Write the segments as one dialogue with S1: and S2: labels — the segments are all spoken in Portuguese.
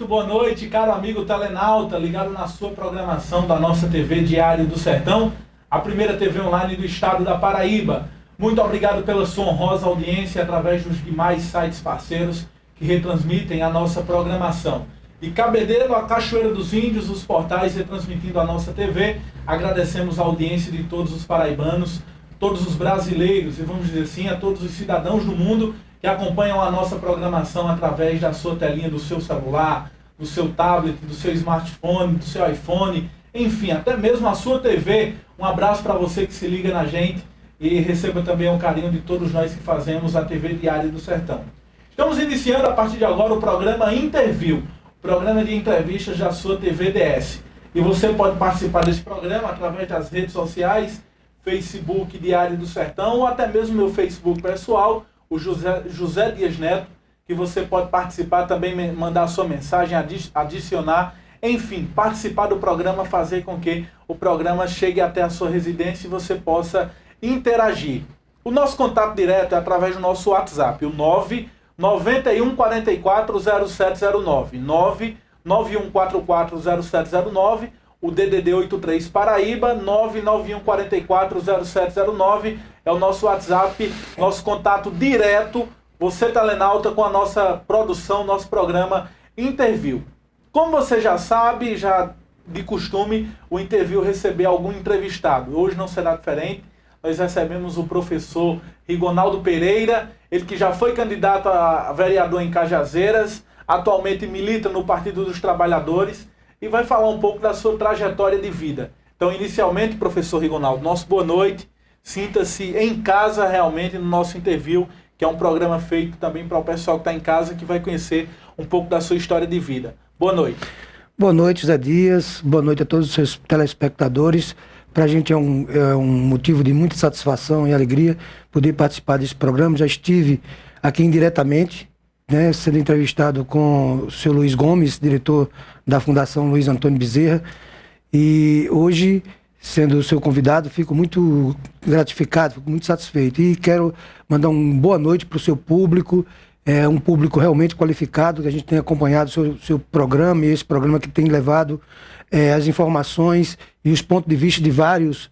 S1: boa noite, caro amigo telenauta, ligado na sua programação da nossa TV Diário do Sertão, a primeira TV online do estado da Paraíba. Muito obrigado pela sua honrosa audiência através dos demais sites parceiros que retransmitem a nossa programação. De Cabedelo a Cachoeira dos Índios, os portais retransmitindo a nossa TV. Agradecemos a audiência de todos os paraibanos, todos os brasileiros e, vamos dizer assim, a todos os cidadãos do mundo que acompanham a nossa programação através da sua telinha do seu celular, do seu tablet, do seu smartphone, do seu iPhone, enfim, até mesmo a sua TV. Um abraço para você que se liga na gente e receba também um carinho de todos nós que fazemos a TV Diário do Sertão. Estamos iniciando a partir de agora o programa Interview, programa de entrevistas da sua TV DS. E você pode participar desse programa através das redes sociais, Facebook Diário do Sertão, ou até mesmo meu Facebook pessoal, o José Dias Neto, que você pode participar também, mandar a sua mensagem, adicionar, enfim, participar do programa, fazer com que o programa chegue até a sua residência e você possa interagir. O nosso contato direto é através do nosso WhatsApp, o 991440709, 991440709, o DDD 83 Paraíba, 991440709, é o nosso WhatsApp, nosso contato direto, você telenauta, com a nossa produção, nosso programa Interview. Como você já sabe, já de costume, o Interview receber algum entrevistado. Hoje não será diferente, nós recebemos o professor Rigonaldo Pereira, ele que já foi candidato a vereador em Cajazeiras, atualmente milita no Partido dos Trabalhadores, e vai falar um pouco da sua trajetória de vida. Então, inicialmente, professor Rigonaldo, nosso boa noite. Sinta-se em casa realmente no nosso Interview, que é um programa feito também para o pessoal que está em casa, que vai conhecer um pouco da sua história de vida. Boa noite.
S2: Boa noite, Zé Dias. Boa noite a todos os seus telespectadores. Para a gente é um motivo de muita satisfação e alegria poder participar desse programa. Já estive aqui indiretamente, né, sendo entrevistado com o seu Luiz Gomes, diretor da Fundação Luiz Antônio Bezerra, e hoje, sendo o seu convidado, fico muito gratificado, fico muito satisfeito, e quero mandar uma boa noite para o seu público, um público realmente qualificado, que a gente tem acompanhado o seu programa, e esse programa que tem levado as informações e os pontos de vista de vários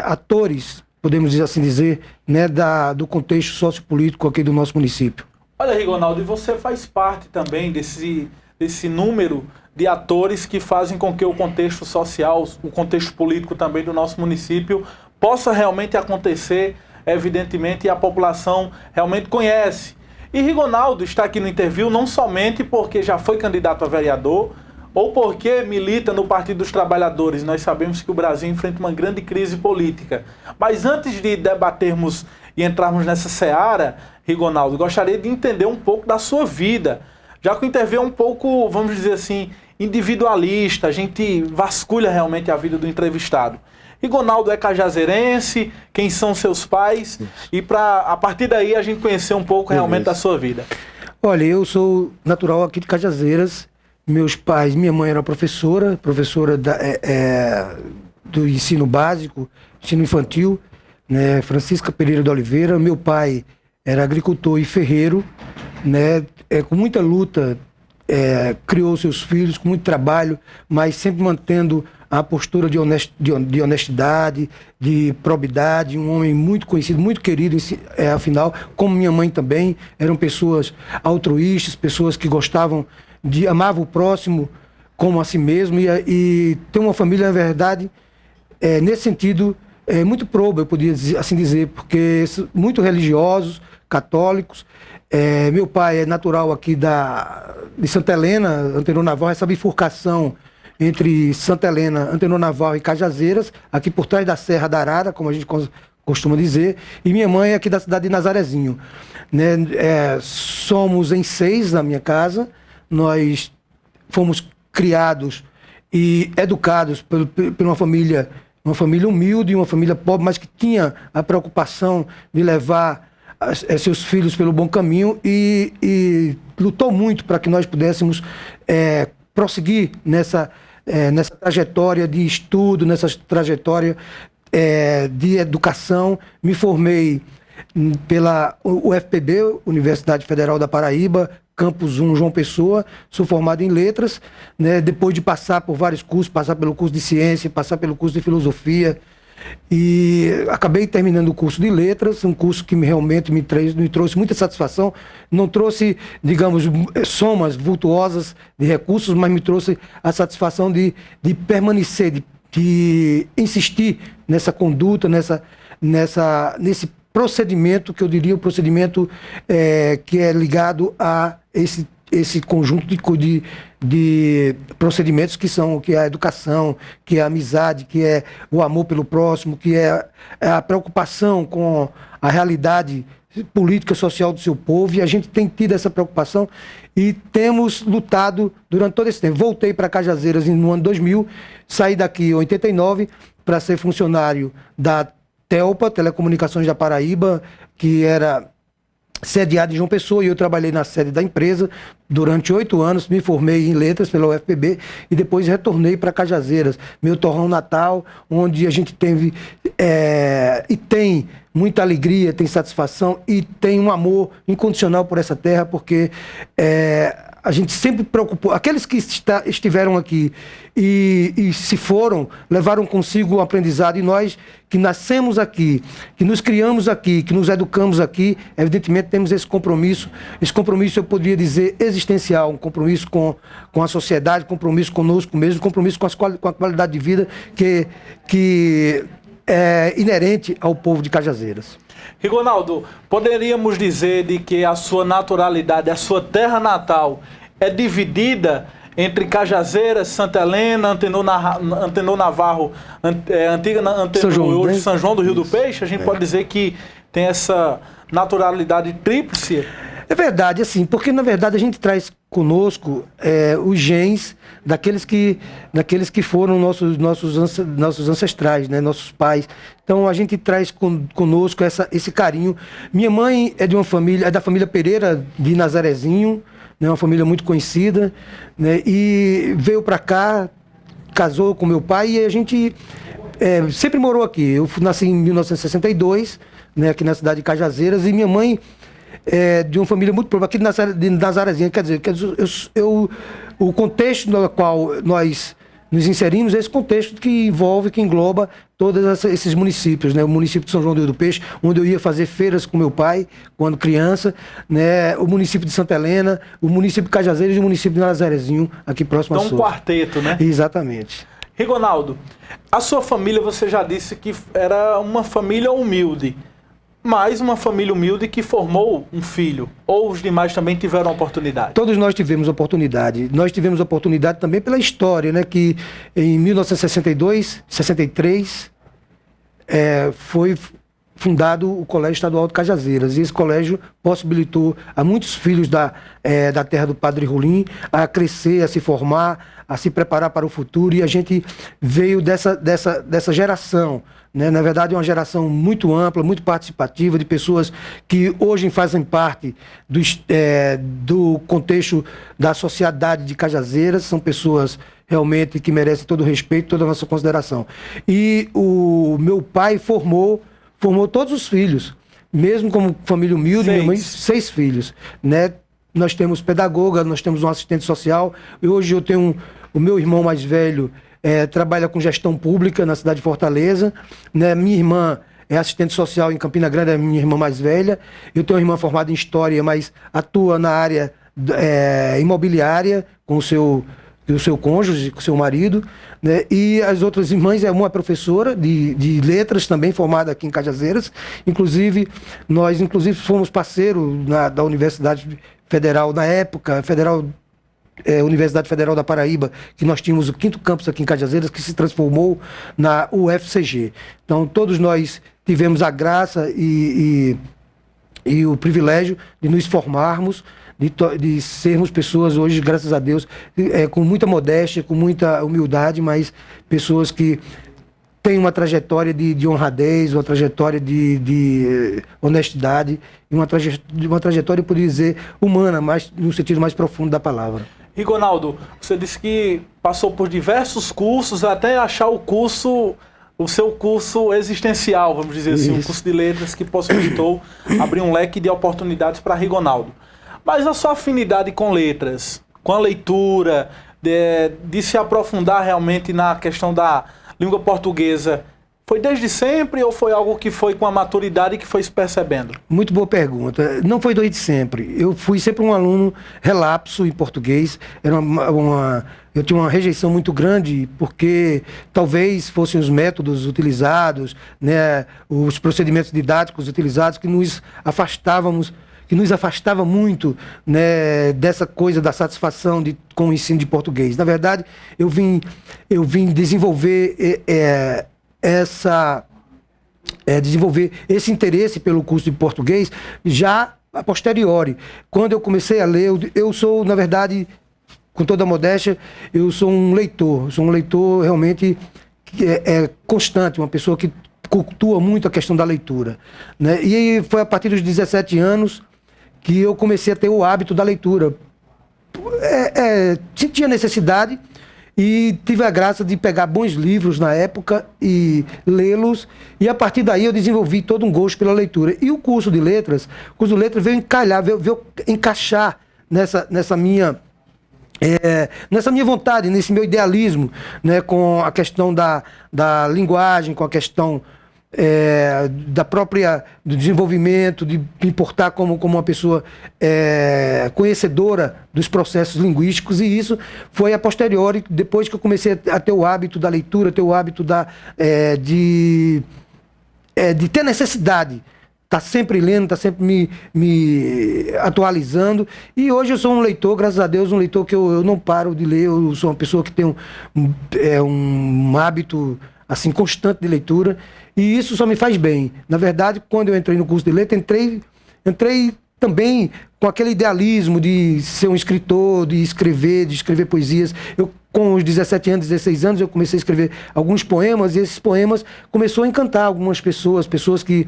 S2: atores, podemos assim dizer, né, do contexto sociopolítico aqui do nosso município.
S1: Olha, Rigonaldo, e você faz parte também desse número de atores que fazem com que o contexto social, o contexto político também do nosso município possa realmente acontecer, evidentemente, e a população realmente conhece. E Rigonaldo está aqui no Interview não somente porque já foi candidato a vereador ou porque milita no Partido dos Trabalhadores. Nós sabemos que o Brasil enfrenta uma grande crise política. Mas antes de debatermos e entrarmos nessa seara, Rigonaldo, gostaria de entender um pouco da sua vida. Já que o Interview é um pouco, vamos dizer assim, individualista, a gente vasculha realmente a vida do entrevistado. Rigonaldo é cajazeirense, quem são seus pais? Isso. E a partir daí a gente conhecer um pouco realmente da sua vida.
S2: Olha, eu sou natural aqui de Cajazeiras. Meus pais, minha mãe era professora do ensino básico, ensino infantil, né, Francisca Pereira de Oliveira. Meu pai era agricultor e ferreiro, né, com muita luta, criou seus filhos, com muito trabalho, mas sempre mantendo a postura de honestidade, de probidade, um homem muito conhecido, muito querido, afinal, como minha mãe também, eram pessoas altruístas, pessoas que amavam o próximo como a si mesmo, e ter uma família, na verdade, nesse sentido, muito proba, eu podia assim dizer, porque muito religiosos, católicos. Meu pai é natural aqui de Santa Helena, Antenor Navarro, essa bifurcação entre Santa Helena, Antenor Navarro e Cajazeiras, aqui por trás da Serra da Arara, como a gente costuma dizer, e minha mãe é aqui da cidade de Nazarezinho. Né? Somos em 6 na minha casa, nós fomos criados e educados por uma família humilde, uma família pobre, mas que tinha a preocupação de levar seus filhos pelo bom caminho e lutou muito para que nós pudéssemos prosseguir nessa trajetória de estudo, nessa trajetória de educação. Me formei pela UFPB, Universidade Federal da Paraíba, Campus 1, João Pessoa, sou formado em letras, né? Depois de passar por vários cursos, passar pelo curso de ciência, passar pelo curso de filosofia, e acabei terminando o curso de letras, um curso que realmente me trouxe muita satisfação. Não trouxe, digamos, somas vultuosas de recursos, mas me trouxe a satisfação de permanecer, de insistir nessa conduta, nesse procedimento, que eu diria o procedimento que é ligado a esse conjunto de procedimentos que é a educação, que é a amizade, que é o amor pelo próximo, que é a preocupação com a realidade política e social do seu povo, e a gente tem tido essa preocupação e temos lutado durante todo esse tempo. Voltei para Cajazeiras no ano 2000, saí daqui em 89 para ser funcionário da Telpa, Telecomunicações da Paraíba, que era sediada em João Pessoa, e eu trabalhei na sede da empresa durante 8 anos, me formei em letras pela UFPB e depois retornei para Cajazeiras, meu torrão natal, onde a gente teve e tem muita alegria, tem satisfação e tem um amor incondicional por essa terra, porque a gente sempre preocupou, aqueles que estiveram aqui e se foram, levaram consigo o aprendizado, e nós que nascemos aqui, que nos criamos aqui, que nos educamos aqui, evidentemente temos esse compromisso eu poderia dizer existencial, um compromisso com a sociedade, compromisso conosco mesmo, compromisso com a qualidade de vida que é inerente ao povo de Cajazeiras.
S1: Rigonaldo, poderíamos dizer de que a sua naturalidade, a sua terra natal é dividida entre Cajazeiras, Santa Helena, Antenor Navarro, antiga Antenor, hoje São João do Rio do Peixe? A gente pode dizer que tem essa naturalidade tríplice?
S2: É verdade, assim, porque na verdade a gente traz conosco os genes daqueles que foram nossos ancestrais, né, nossos pais. Então a gente traz conosco esse carinho. Minha mãe é da família Pereira de Nazarezinho, né, uma família muito conhecida, né, e veio para cá, casou com meu pai, e a gente sempre morou aqui. Eu nasci em 1962, né, aqui na cidade de Cajazeiras, e minha mãe de uma família muito pobre, aqui de Nazarezinho. Quer dizer o contexto no qual nós nos inserimos é esse contexto que envolve, que engloba todos esses municípios, né? O município de São João do Rio do Peixe, onde eu ia fazer feiras com meu pai, quando criança, né? O município de Santa Helena, o município de Cajazeiras e o município de Nazarezinho, aqui próximo a Souza.
S1: Então, um quarteto, né?
S2: Exatamente.
S1: Rigonaldo, a sua família, você já disse que era uma família humilde, mas uma família humilde que formou um filho, ou os demais também tiveram oportunidade? Todos nós tivemos oportunidade.
S2: Nós tivemos oportunidade também pela história, né? Que em 1963 foi fundado o Colégio Estadual de Cajazeiras, e esse colégio possibilitou a muitos filhos da terra do Padre Rolim a crescer, a se formar, a se preparar para o futuro, e a gente veio dessa geração, né? Na verdade, é uma geração muito ampla, muito participativa, de pessoas que hoje fazem parte do contexto da sociedade de Cajazeiras. São pessoas realmente que merecem todo o respeito, toda a nossa consideração. E o meu pai formou todos os filhos, mesmo como família humilde, minha mãe, 6 filhos, né? Nós temos pedagoga, nós temos um assistente social, e hoje eu tenho o meu irmão mais velho, trabalha com gestão pública na cidade de Fortaleza, né? Minha irmã é assistente social em Campina Grande, é a minha irmã mais velha. Eu tenho uma irmã formada em História, mas atua na área imobiliária com o seu cônjuge, com o seu marido, né? E as outras irmãs, uma é professora de letras também, formada aqui em Cajazeiras. Nós fomos parceiros da Universidade Federal, na época, Universidade Federal da Paraíba, que nós tínhamos o 5º campus aqui em Cajazeiras, que se transformou na UFCG. Então, todos nós tivemos a graça e o privilégio de nos formarmos, de sermos pessoas hoje, graças a Deus, com muita modéstia, com muita humildade, mas pessoas que têm uma trajetória de honradez, uma trajetória de honestidade, e uma trajetória, eu poderia dizer, humana, mas no sentido mais profundo da palavra.
S1: Rigonaldo, você disse que passou por diversos cursos até achar o seu curso existencial, vamos dizer assim, um curso de letras que possibilitou abrir um leque de oportunidades para Rigonaldo. Mas a sua afinidade com letras, com a leitura, de se aprofundar realmente na questão da língua portuguesa, foi desde sempre ou foi algo que foi com a maturidade que foi se percebendo?
S2: Muito boa pergunta. Não foi desde sempre. Eu fui sempre um aluno relapso em português. Eu tinha uma rejeição muito grande porque talvez fossem os métodos utilizados, né, os procedimentos didáticos utilizados que nos afastava muito, né, dessa coisa da satisfação com o ensino de português. Na verdade, eu vim desenvolver desenvolver esse interesse pelo curso de português já a posteriori. Quando eu comecei a ler, eu sou, na verdade, com toda a modéstia, eu sou um leitor. Sou um leitor realmente constante, uma pessoa que cultua muito a questão da leitura, né? E foi a partir dos 17 anos que eu comecei a ter o hábito da leitura. Sentia necessidade e tive a graça de pegar bons livros na época e lê-los, e a partir daí eu desenvolvi todo um gosto pela leitura. E o curso de letras veio encaixar nessa minha vontade, nesse meu idealismo, né, com a questão da linguagem, com a questão do desenvolvimento, de me importar como uma pessoa conhecedora dos processos linguísticos, e isso foi a posteriori, depois que eu comecei a ter o hábito da leitura, ter o hábito de ter necessidade, tá sempre lendo, tá sempre me atualizando, e hoje eu sou um leitor, graças a Deus, um leitor que eu não paro de ler. Eu sou uma pessoa que tem um hábito assim constante de leitura, e isso só me faz bem. Na verdade, quando eu entrei no curso de letras, entrei também com aquele idealismo de ser um escritor, de escrever poesias. Eu, com os 17 anos, 16 anos, eu comecei a escrever alguns poemas, e esses poemas começou a encantar algumas pessoas que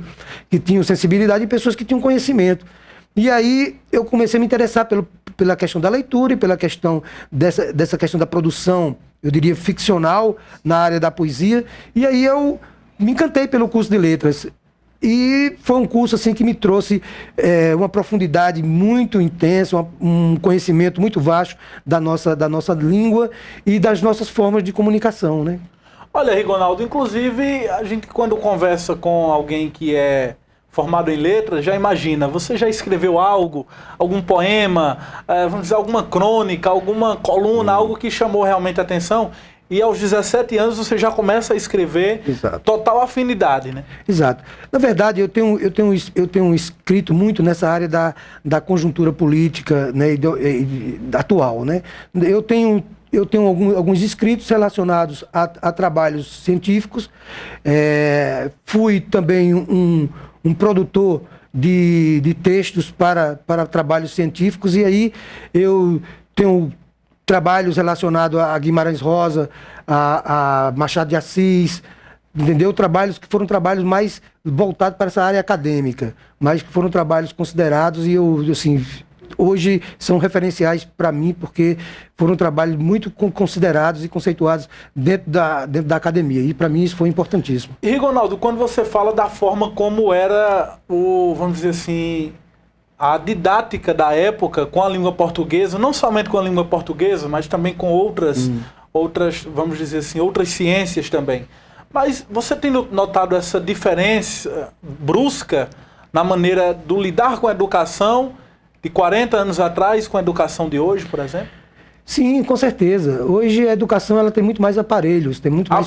S2: tinham sensibilidade e pessoas que tinham conhecimento. E aí eu comecei a me interessar pela questão da leitura e pela questão dessa questão da produção, eu diria, ficcional na área da poesia. E aí eu me encantei pelo curso de letras. E foi um curso assim que me trouxe uma profundidade muito intensa, um conhecimento muito vasto da nossa língua e das nossas formas de comunicação, né?
S1: Olha, Rigonaldo, inclusive a gente, quando conversa com alguém que é formado em letras, já imagina, você já escreveu algo, algum poema, vamos dizer, alguma crônica, alguma coluna, algo que chamou realmente a atenção? E aos 17 anos você já começa a escrever.
S2: Exato.
S1: Total afinidade, né?
S2: Exato. Na verdade, eu tenho escrito muito nessa área da conjuntura política, né, atual, né? Eu tenho alguns escritos relacionados a trabalhos científicos. Fui também um produtor de textos para trabalhos científicos, e aí eu tenho trabalhos relacionados a Guimarães Rosa, a Machado de Assis, entendeu? Trabalhos que foram trabalhos mais voltados para essa área acadêmica, mas que foram trabalhos considerados, e eu, assim, hoje são referenciais para mim, porque foram trabalhos muito considerados e conceituados dentro da academia, e para mim isso foi importantíssimo.
S1: E, Rigonaldo, quando você fala da forma como era vamos dizer assim, a didática da época com a língua portuguesa, não somente com a língua portuguesa, mas também com outras, vamos dizer assim, outras ciências também. Mas você tem notado essa diferença brusca na maneira do lidar com a educação de 40 anos atrás com a educação de hoje, por exemplo?
S2: Sim, com certeza. Hoje a educação ela tem muito mais aparelhos, tem muito mais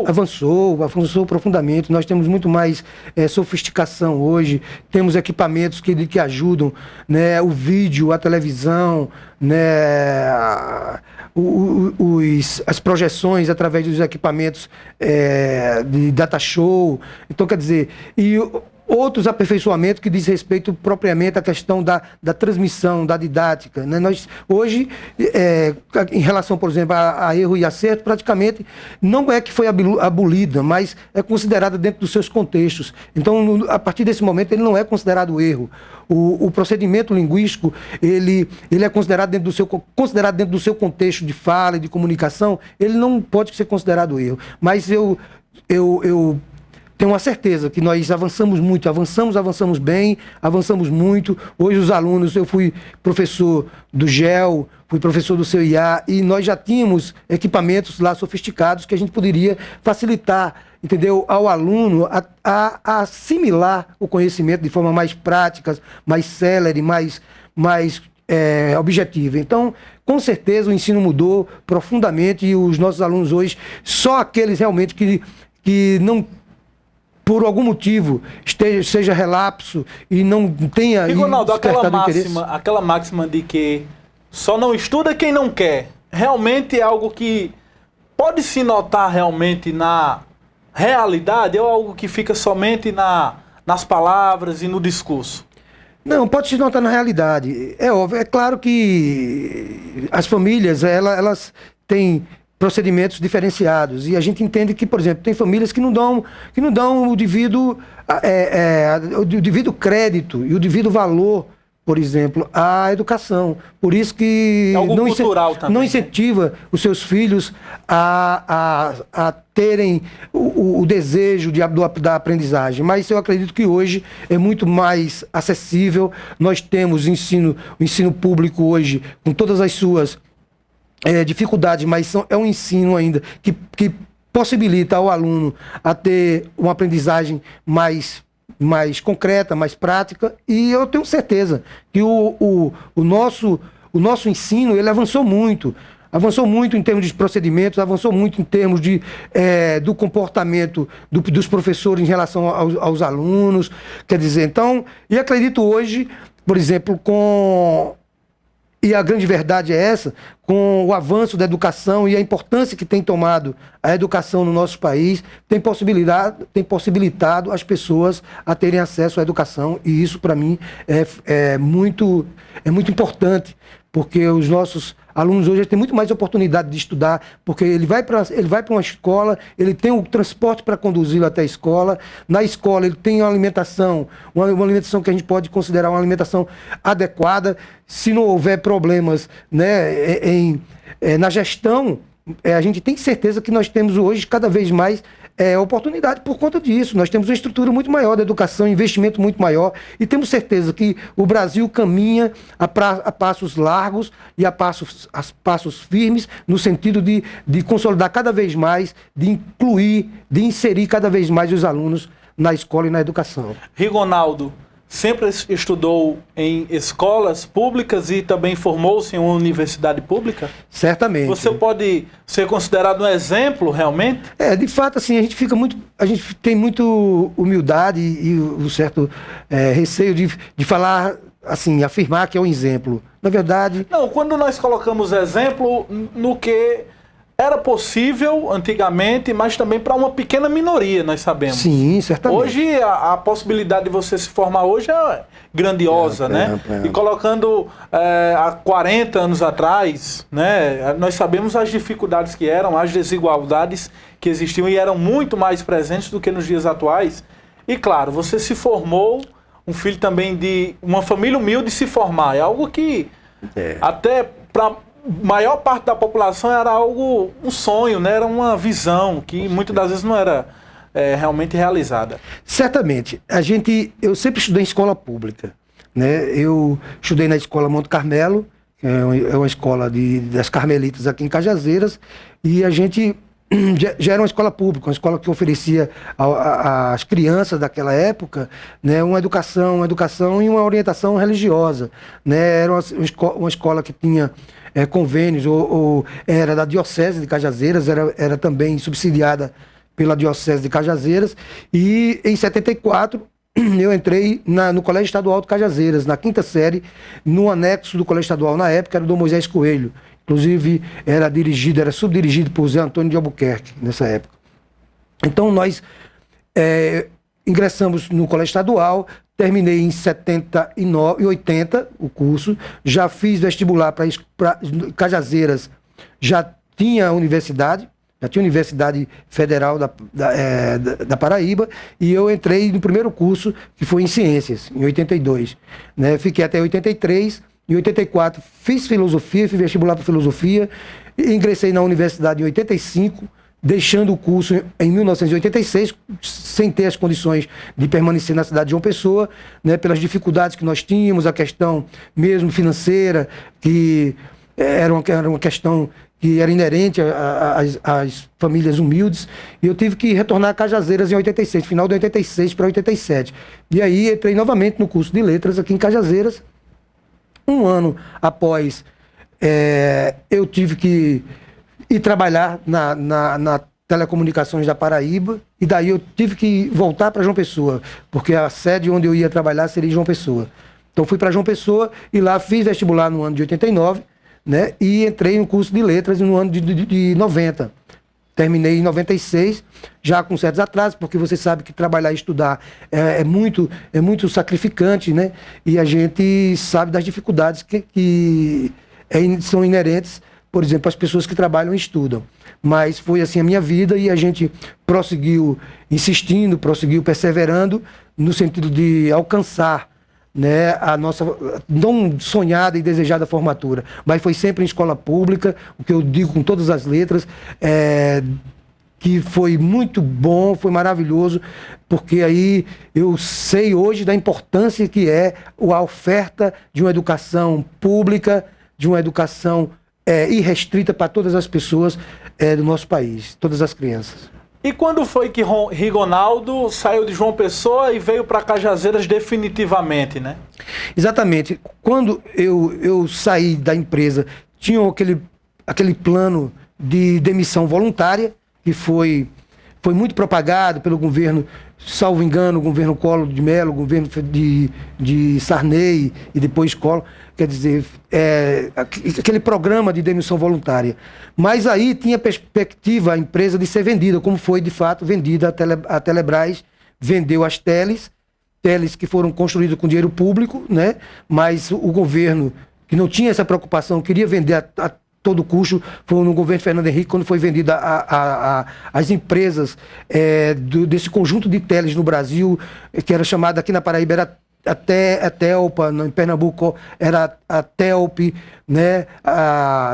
S2: avançou profundamente. Nós temos muito mais sofisticação hoje. Temos equipamentos que ajudam, né, o vídeo, a televisão, né, as projeções através dos equipamentos de data show. Então, quer dizer, outros aperfeiçoamentos que diz respeito propriamente à questão da transmissão, da didática, né? Nós, hoje, em relação, por exemplo, a erro e acerto, praticamente não é que foi abolida, mas é considerada dentro dos seus contextos. Então, a partir desse momento, ele não é considerado erro. O procedimento linguístico, ele é considerado dentro do seu contexto de fala e de comunicação, ele não pode ser considerado erro. Mas eu tenho uma certeza que nós avançamos muito, avançamos bem, avançamos muito. Hoje os alunos, eu fui professor do GEL, fui professor do CEIA, e nós já tínhamos equipamentos lá sofisticados que a gente poderia facilitar, entendeu, ao aluno a assimilar o conhecimento de forma mais prática, mais célere, mais objetiva. Então, com certeza o ensino mudou profundamente e os nossos alunos hoje, só aqueles realmente que não, por algum motivo, seja relapso e não tenha...
S1: E, Ronaldo, aquela máxima de que só não estuda quem não quer, realmente é algo que pode se notar realmente na realidade ou é algo que fica somente nas palavras e no discurso?
S2: Não, pode se notar na realidade. É óbvio, é claro que as famílias, elas têm procedimentos diferenciados. E a gente entende que, por exemplo, tem famílias que não dão o devido crédito e o devido valor, por exemplo, à educação. Por isso que não incentiva os seus filhos a terem o desejo da aprendizagem. Mas eu acredito que hoje é muito mais acessível. Nós temos o ensino público hoje, com todas as suas dificuldades, mas é um ensino ainda que possibilita ao aluno a ter uma aprendizagem mais concreta, mais prática, e eu tenho certeza que o nosso ensino, ele avançou muito em termos de procedimentos, avançou muito em termos do comportamento dos professores em relação aos alunos, quer dizer, então, e acredito hoje, por exemplo, e a grande verdade é essa, com o avanço da educação e a importância que tem tomado a educação no nosso país, tem possibilitado as pessoas a terem acesso à educação, e isso para mim é muito importante, porque os nossos alunos hoje têm muito mais oportunidade de estudar, porque ele vai para uma escola, ele tem o transporte para conduzi-lo até a escola, na escola ele tem uma alimentação que a gente pode considerar uma alimentação adequada, se não houver problemas, né, na gestão, a gente tem certeza que nós temos hoje cada vez mais oportunidade por conta disso. Nós temos uma estrutura muito maior da educação, investimento muito maior, e temos certeza que o Brasil caminha a passos largos e a passos firmes, no sentido de consolidar cada vez mais, de incluir, de inserir cada vez mais os alunos na escola e na educação.
S1: Ronaldo sempre estudou em escolas públicas e também formou-se em uma universidade pública?
S2: Certamente.
S1: Você pode ser considerado um exemplo, realmente?
S2: De fato, assim, a gente tem muito humildade e um certo receio de falar, assim, afirmar que é um exemplo. Na verdade...
S1: Não, quando nós colocamos exemplo no que era possível antigamente, mas também para uma pequena minoria, nós sabemos.
S2: Sim, certamente.
S1: Hoje, a possibilidade de você se formar hoje é grandiosa, né? E colocando há 40 anos atrás, né, nós sabemos as dificuldades que eram, as desigualdades que existiam e eram muito mais presentes do que nos dias atuais. E claro, você se formou, um filho também de uma família humilde se formar. É algo que até para maior parte da população era algo, um sonho, né? Era uma visão que muitas das vezes não era realmente realizada.
S2: Certamente. Eu sempre estudei em escola pública, né? Eu estudei na escola Monte Carmelo, que é uma escola das Carmelitas aqui em Cajazeiras, e a gente já era uma escola pública, uma escola que oferecia às crianças daquela época, né, uma educação e uma orientação religiosa, né? Era uma escola que tinha convênios, ou era da Diocese de Cajazeiras, era também subsidiada pela Diocese de Cajazeiras, e em 74 eu entrei no Colégio Estadual de Cajazeiras, na 5ª série, no anexo do Colégio Estadual, na época era o Dom Moisés Coelho, inclusive era subdirigido por Zé Antônio de Albuquerque, nessa época. Então nós ingressamos no Colégio Estadual, terminei em 79 e 80 o curso, já fiz vestibular para Cajazeiras, já tinha Universidade Federal da Paraíba, e eu entrei no primeiro curso, que foi em Ciências, em 82. Né? Fiquei até 83, em 84 fiz vestibular para Filosofia, ingressei na Universidade em 85, deixando o curso em 1986, sem ter as condições de permanecer na cidade de João Pessoa, né, pelas dificuldades que nós tínhamos, a questão mesmo financeira, que era uma questão que era inerente às famílias humildes, e eu tive que retornar a Cajazeiras em 86, final de 86 para 87. E aí entrei novamente no curso de letras aqui em Cajazeiras. Um ano após, eu tive que ir trabalhar na Telecomunicações da Paraíba, e daí eu tive que voltar para João Pessoa, porque a sede onde eu ia trabalhar seria em João Pessoa. Então fui para João Pessoa e lá fiz vestibular no ano de 89, né, e entrei no curso de letras no ano de 90. Terminei em 96, já com certos atrasos, porque você sabe que trabalhar e estudar é muito sacrificante, né? E a gente sabe das dificuldades que são inerentes, por exemplo, às pessoas que trabalham e estudam. Mas foi assim a minha vida, e a gente prosseguiu insistindo, prosseguiu perseverando, no sentido de alcançar, né, a nossa não sonhada e desejada formatura, mas foi sempre em escola pública, o que eu digo com todas as letras, que foi muito bom, foi maravilhoso, porque aí eu sei hoje da importância que é a oferta de uma educação pública, de uma educação irrestrita para todas as pessoas do nosso país, todas as crianças.
S1: E quando foi que Rigonaldo saiu de João Pessoa e veio para Cajazeiras definitivamente, né?
S2: Exatamente. Quando eu saí da empresa, tinha aquele plano de demissão voluntária, que foi muito propagado pelo governo, salvo engano, o governo Collor de Mello, o governo de Sarney e depois Collor, quer dizer, aquele programa de demissão voluntária. Mas aí tinha perspectiva a empresa de ser vendida, como foi de fato vendida a Telebrás, vendeu as teles que foram construídas com dinheiro público, né? Mas o governo, que não tinha essa preocupação, queria vender a todo custo, foi no governo Fernando Henrique, quando foi vendida as empresas desse conjunto de teles no Brasil, que era chamada aqui na Paraíba, era a Telpa, em Pernambuco era a Telp, né?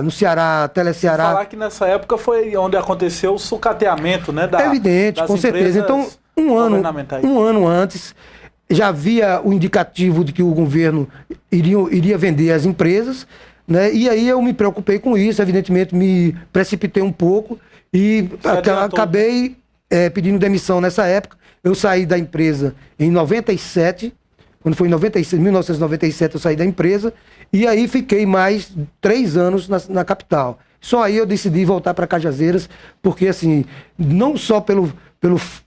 S2: No Ceará, a Teleceará.
S1: Falar que nessa época foi onde aconteceu o sucateamento, né?
S2: Evidente, com certeza. Então, um ano antes, já havia o indicativo de que o governo iria vender as empresas, né? E aí eu me preocupei com isso, evidentemente me precipitei um pouco e acabei pedindo demissão nessa época. Eu saí da empresa em 97, quando foi em 1997 eu saí da empresa, e aí fiquei mais 3 anos na capital. Só aí eu decidi voltar para Cajazeiras, porque assim, não só pelo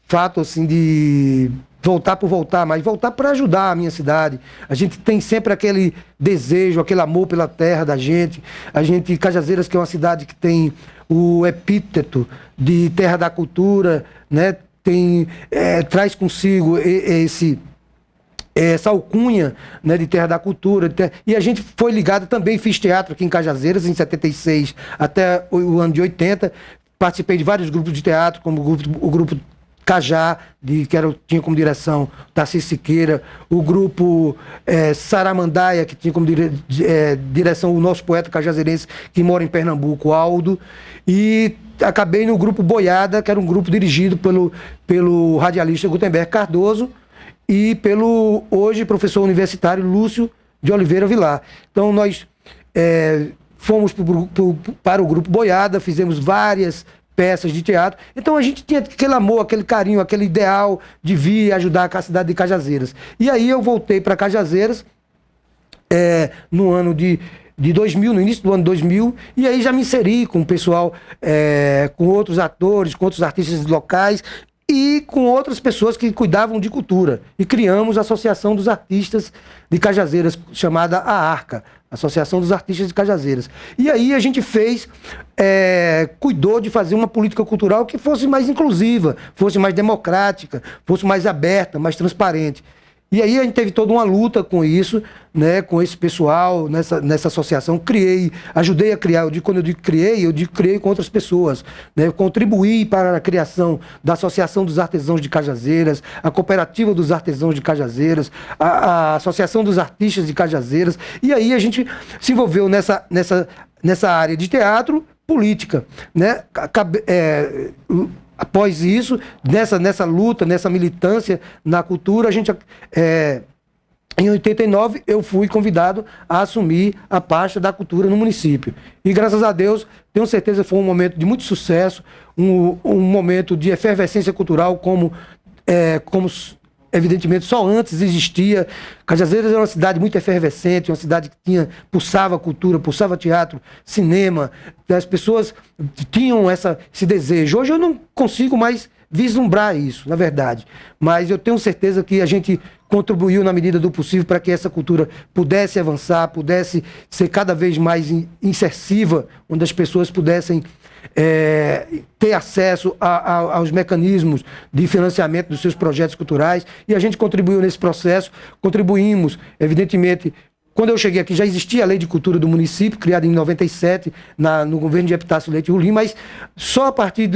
S2: fato assim de voltar por voltar, mas voltar para ajudar a minha cidade. A gente tem sempre aquele desejo, aquele amor pela terra da gente. Cajazeiras, que é uma cidade que tem o epíteto de terra da cultura, né? Traz consigo essa alcunha, né, de terra da cultura. E a gente foi ligado também, fiz teatro aqui em Cajazeiras, em 76 até o ano de 80. Participei de vários grupos de teatro, como o grupo Cajá, tinha como direção Tarcísio Siqueira, o grupo Saramandaia, que tinha como direção o nosso poeta cajazeirense, que mora em Pernambuco, Aldo, e acabei no grupo Boiada, que era um grupo dirigido pelo radialista Gutenberg Cardoso e pelo hoje professor universitário Lúcio de Oliveira Vilar. Então nós fomos para o grupo Boiada, fizemos várias peças de teatro. Então a gente tinha aquele amor, aquele carinho, aquele ideal de vir ajudar a cidade de Cajazeiras. E aí eu voltei para Cajazeiras no ano de 2000, no início do ano 2000, e aí já me inseri com o pessoal, com outros atores, com outros artistas locais e com outras pessoas que cuidavam de cultura. E criamos a Associação dos Artistas de Cajazeiras, chamada a ARCA, Associação dos Artistas de Cajazeiras. E aí a gente cuidou de fazer uma política cultural que fosse mais inclusiva, fosse mais democrática, fosse mais aberta, mais transparente. E aí a gente teve toda uma luta com isso, né, com esse pessoal, nessa associação. Ajudei a criar, quando eu digo criei com outras pessoas, né, contribuí para a criação da Associação dos Artesãos de Cajazeiras, a Cooperativa dos Artesãos de Cajazeiras, a Associação dos Artistas de Cajazeiras, e aí a gente se envolveu nessa área de teatro, política, né? Após isso, nessa luta, nessa militância na cultura, a gente... Em 89, eu fui convidado a assumir a pasta da cultura no município. E, graças a Deus, tenho certeza que foi um momento de muito sucesso, um momento de efervescência cultural, como evidentemente só antes existia. Cajazeiras era uma cidade muito efervescente, uma cidade que pulsava cultura, pulsava teatro, cinema. As pessoas tinham esse desejo. Hoje eu não consigo mais vislumbrar isso, na verdade. Mas eu tenho certeza que a gente contribuiu na medida do possível para que essa cultura pudesse avançar, pudesse ser cada vez mais insersiva, onde as pessoas pudessem ter acesso aos mecanismos de financiamento dos seus projetos culturais. E a gente contribuiu nesse processo, contribuímos, evidentemente. Quando eu cheguei aqui, já existia a Lei de Cultura do município, criada em 97, no governo de Epitácio Leite Rolim, mas só a partir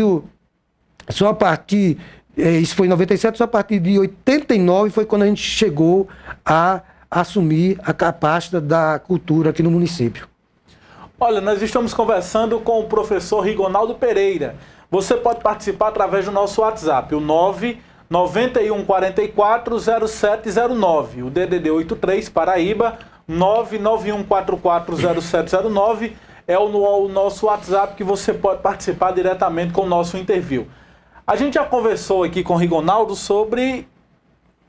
S2: isso foi em 97, só a partir de 89 foi quando a gente chegou a assumir a pasta da cultura aqui no município.
S1: Olha, nós estamos conversando com o professor Rigonaldo Pereira. Você pode participar através do nosso WhatsApp, o 991440709, o DDD 83 Paraíba, 991440709 é o nosso WhatsApp que você pode participar diretamente com o nosso interview. A gente já conversou aqui com o Rigonaldo sobre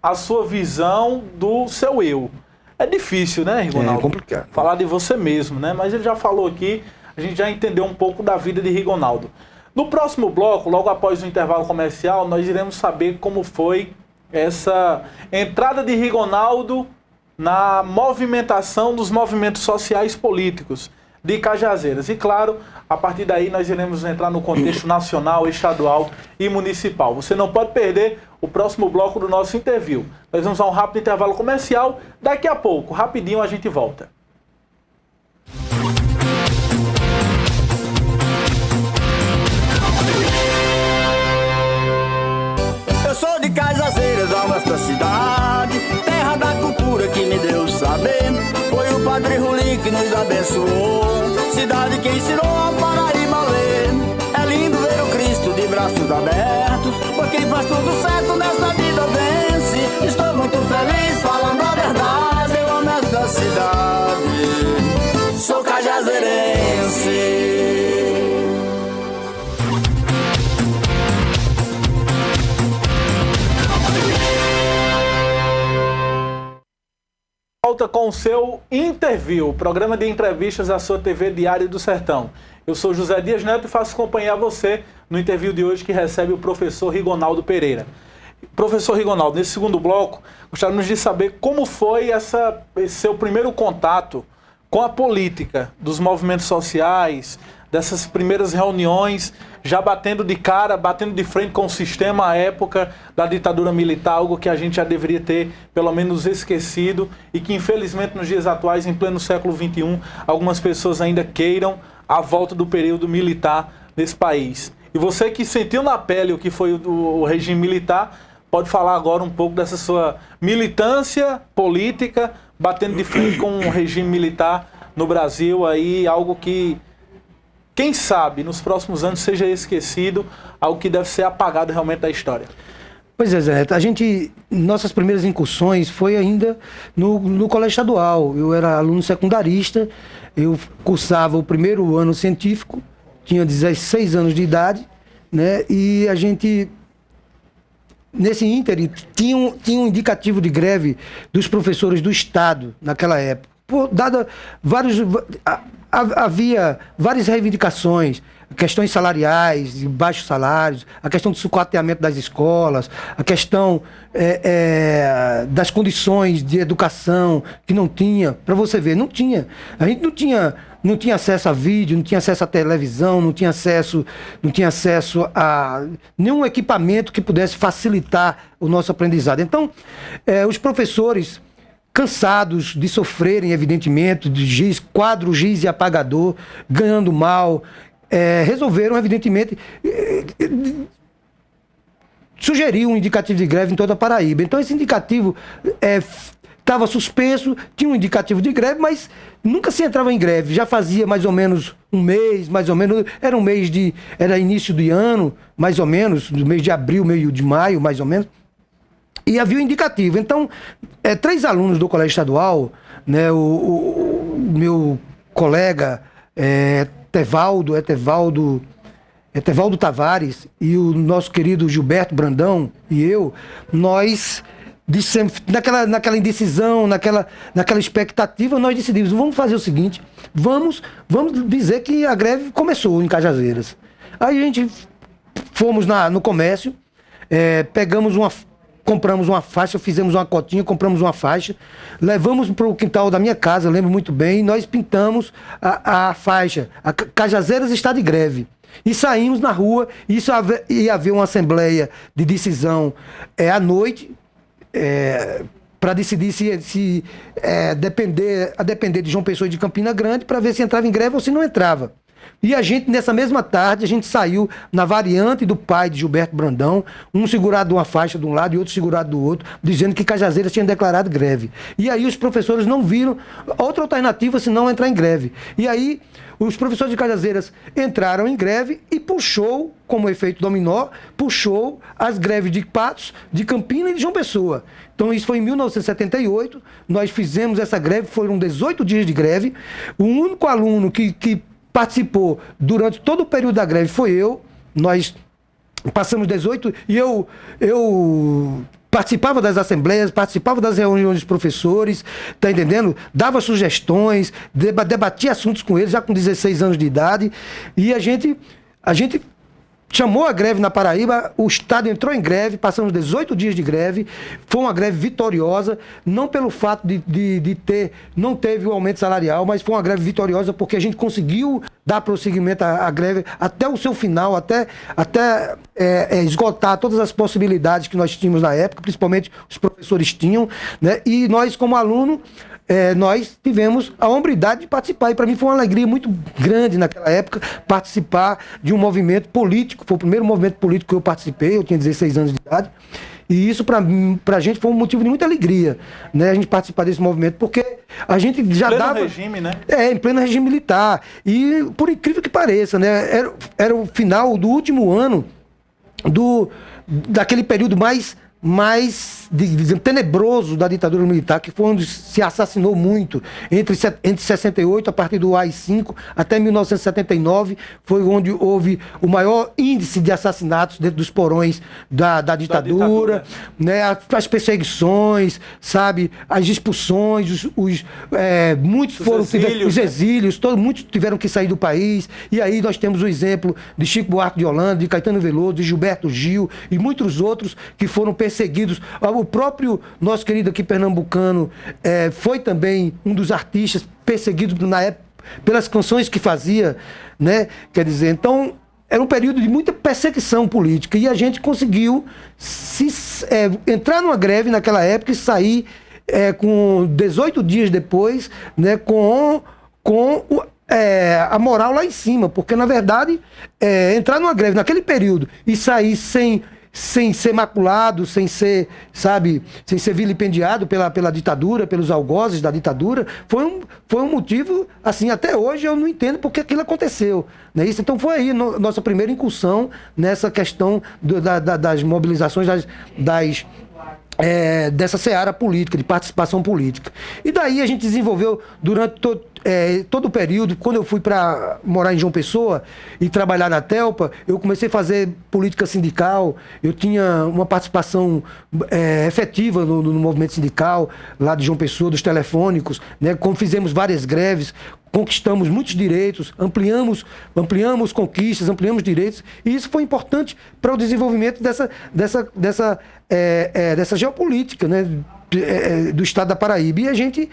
S1: a sua visão do seu eu. É difícil, né, Rigonaldo?
S2: É complicado.
S1: Falar de você mesmo, né? Mas ele já falou aqui, a gente já entendeu um pouco da vida de Rigonaldo. No próximo bloco, logo após o intervalo comercial, nós iremos saber como foi essa entrada de Rigonaldo na movimentação dos movimentos sociais políticos de Cajazeiras. E claro, a partir daí nós iremos entrar no contexto nacional, estadual e municipal. Você não pode perder o próximo bloco do nosso interview. Nós vamos a um rápido intervalo comercial. Daqui a pouco, rapidinho, a gente volta.
S3: Eu sou de Cajazeiras, a nossa cidade, terra da cultura que me deu saber. Foi o Padre Rolim que nos abençoou, cidade que ensinou a Paraíba a ler. É lindo ver o Cristo de braços abertos, por quem faz tudo certo nesta vida vence. Estou muito feliz falando a verdade, eu amo esta cidade, sou cajazeirense.
S1: Volta com o seu interview, programa de entrevistas da sua TV Diário do Sertão. Eu sou José Dias Neto e faço companhia a você no interview de hoje que recebe o professor Rigonaldo Pereira. Professor Rigonaldo, nesse segundo bloco, gostaríamos de saber como foi esse seu primeiro contato com a política, dos movimentos sociais, dessas primeiras reuniões, já batendo de cara, batendo de frente com o sistema à época da ditadura militar, algo que a gente já deveria ter pelo menos esquecido e que infelizmente nos dias atuais, em pleno século XXI, algumas pessoas ainda queiram a volta do período militar nesse país. E você que sentiu na pele o que foi o regime militar, pode falar agora um pouco dessa sua militância política, batendo de frente com o regime militar no Brasil, aí algo que, quem sabe, nos próximos anos seja esquecido, algo que deve ser apagado realmente da história.
S2: Pois é, Zé, nossas primeiras incursões foi ainda no colégio estadual. Eu era aluno secundarista, eu cursava o primeiro ano científico, tinha 16 anos de idade, né? E a gente, nesse ínterim, tinha um indicativo de greve dos professores do Estado naquela época. Havia várias reivindicações, questões salariais, de baixos salários, a questão do sucateamento das escolas, a questão das condições de educação que não tinha. Para você ver, não tinha. A gente não tinha acesso a vídeo, não tinha acesso à televisão, não tinha acesso a nenhum equipamento que pudesse facilitar o nosso aprendizado. Então, os professores, cansados de sofrerem, evidentemente, de quadro giz e apagador, ganhando mal, resolveram, evidentemente, sugerir um indicativo de greve em toda a Paraíba. Então, esse indicativo estava suspenso, tinha um indicativo de greve, mas nunca se entrava em greve. Já fazia mais ou menos um mês, era início de ano, mais ou menos, do mês de abril, meio de maio, mais ou menos. E havia o indicativo. Então, 3 alunos do colégio estadual, né, o meu colega Etevaldo Tavares e o nosso querido Gilberto Brandão e eu, nós dissemos, naquela indecisão, naquela expectativa, nós decidimos, vamos fazer o seguinte, vamos dizer que a greve começou em Cajazeiras. Aí a gente fomos no comércio, compramos uma faixa, fizemos uma cotinha, compramos uma faixa, levamos para o quintal da minha casa, eu lembro muito bem, e nós pintamos a faixa, a Cajazeiras está de greve. E saímos na rua, ia haver uma assembleia de decisão à noite, para decidir se depender de João Pessoa e de Campina Grande, para ver se entrava em greve ou se não entrava. E a gente, nessa mesma tarde, a gente saiu na variante do pai de Gilberto Brandão, um segurado de uma faixa de um lado e outro segurado do outro, dizendo que Cajazeiras tinha declarado greve. E aí os professores não viram outra alternativa senão entrar em greve. E aí os professores de Cajazeiras entraram em greve e puxou, como efeito dominó, puxou as greves de Patos, de Campina e de João Pessoa. Então isso foi em 1978, nós fizemos essa greve, foram 18 dias de greve. O único aluno que participou durante todo o período da greve foi eu. Nós passamos 18 e eu participava das assembleias, participava das reuniões dos professores, tá entendendo? Dava sugestões, debatia assuntos com eles, já com 16 anos de idade. E a gente chamou a greve na Paraíba, o Estado entrou em greve, passamos 18 dias de greve, foi uma greve vitoriosa, não pelo fato não teve o aumento salarial, mas foi uma greve vitoriosa porque a gente conseguiu dar prosseguimento à greve até o seu final, até esgotar todas as possibilidades que nós tínhamos na época, principalmente os professores tinham, né? E nós, como aluno, nós tivemos a hombridade de participar, e para mim foi uma alegria muito grande naquela época participar de um movimento político. Foi o primeiro movimento político que eu participei, eu tinha 16 anos de idade, e isso para a gente foi um motivo de muita alegria, né? A gente participar desse movimento, porque a gente já dava...
S1: Em pleno regime, né?
S2: Em pleno regime militar, e por incrível que pareça, né? Era o final do último ano daquele período mais tenebroso da ditadura militar, que foi onde se assassinou muito, entre 68, a partir do AI-5, até 1979, foi onde houve o maior índice de assassinatos dentro dos porões da ditadura, né? As perseguições, sabe? As expulsões, muitos foram... Os exílios, muitos tiveram que sair do país, e aí nós temos o exemplo de Chico Buarque de Holanda, de Caetano Veloso, de Gilberto Gil, e muitos outros que foram perseguidos. O próprio nosso querido aqui pernambucano foi também um dos artistas perseguidos na época pelas canções que fazia, né? Quer dizer, então era um período de muita perseguição política, e a gente conseguiu entrar numa greve naquela época e sair com 18 dias depois, né? Com a moral lá em cima, porque na verdade entrar numa greve naquele período e sair sem ser maculado, sem ser vilipendiado pela ditadura, pelos algozes da ditadura, foi um motivo, assim, até hoje eu não entendo porque aquilo aconteceu, né? Então foi aí nossa primeira incursão nessa questão das mobilizações, dessa seara política, de participação política. E daí a gente desenvolveu durante todo o período. Quando eu fui para morar em João Pessoa e trabalhar na Telpa, eu comecei a fazer política sindical, eu tinha uma participação efetiva no movimento sindical lá de João Pessoa, dos telefônicos, né? Como fizemos várias greves, conquistamos muitos direitos, ampliamos conquistas, ampliamos direitos, e isso foi importante para o desenvolvimento dessa geopolítica, né, do estado da Paraíba. E a gente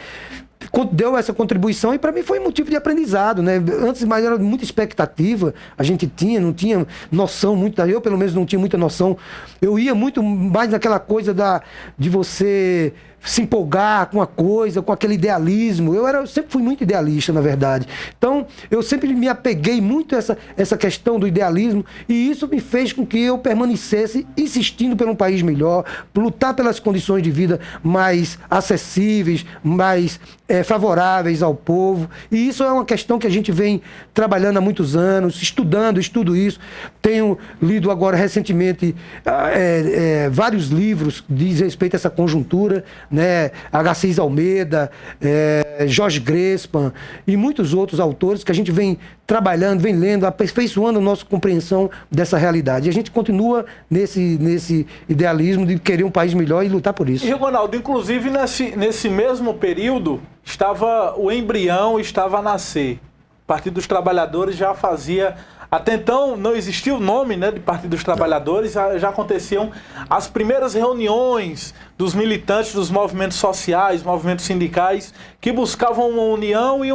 S2: deu essa contribuição, e para mim foi motivo de aprendizado, né? Antes mais era muita expectativa, a gente não tinha noção muito, eu pelo menos não tinha muita noção. Eu ia muito mais naquela coisa de você se empolgar com a coisa, com aquele idealismo. Eu sempre fui muito idealista, na verdade. Então, eu sempre me apeguei muito a essa questão do idealismo, e isso me fez com que eu permanecesse insistindo por um país melhor, por lutar pelas condições de vida mais acessíveis, mais favoráveis ao povo. E isso é uma questão que a gente vem trabalhando há muitos anos, estudo isso. Tenho lido agora recentemente vários livros que dizem respeito a essa conjuntura, né? H.C. Almeida, Jorge Grespan e muitos outros autores que a gente vem trabalhando, vem lendo, aperfeiçoando a nossa compreensão dessa realidade. E a gente continua nesse idealismo de querer um país melhor e lutar por isso.
S1: E, Ronaldo, inclusive nesse mesmo período, o embrião estava a nascer. O Partido dos Trabalhadores já fazia... Até então não existia o nome, né, de Partido dos Trabalhadores, já aconteciam as primeiras reuniões dos militantes dos movimentos sociais, movimentos sindicais, que buscavam uma união e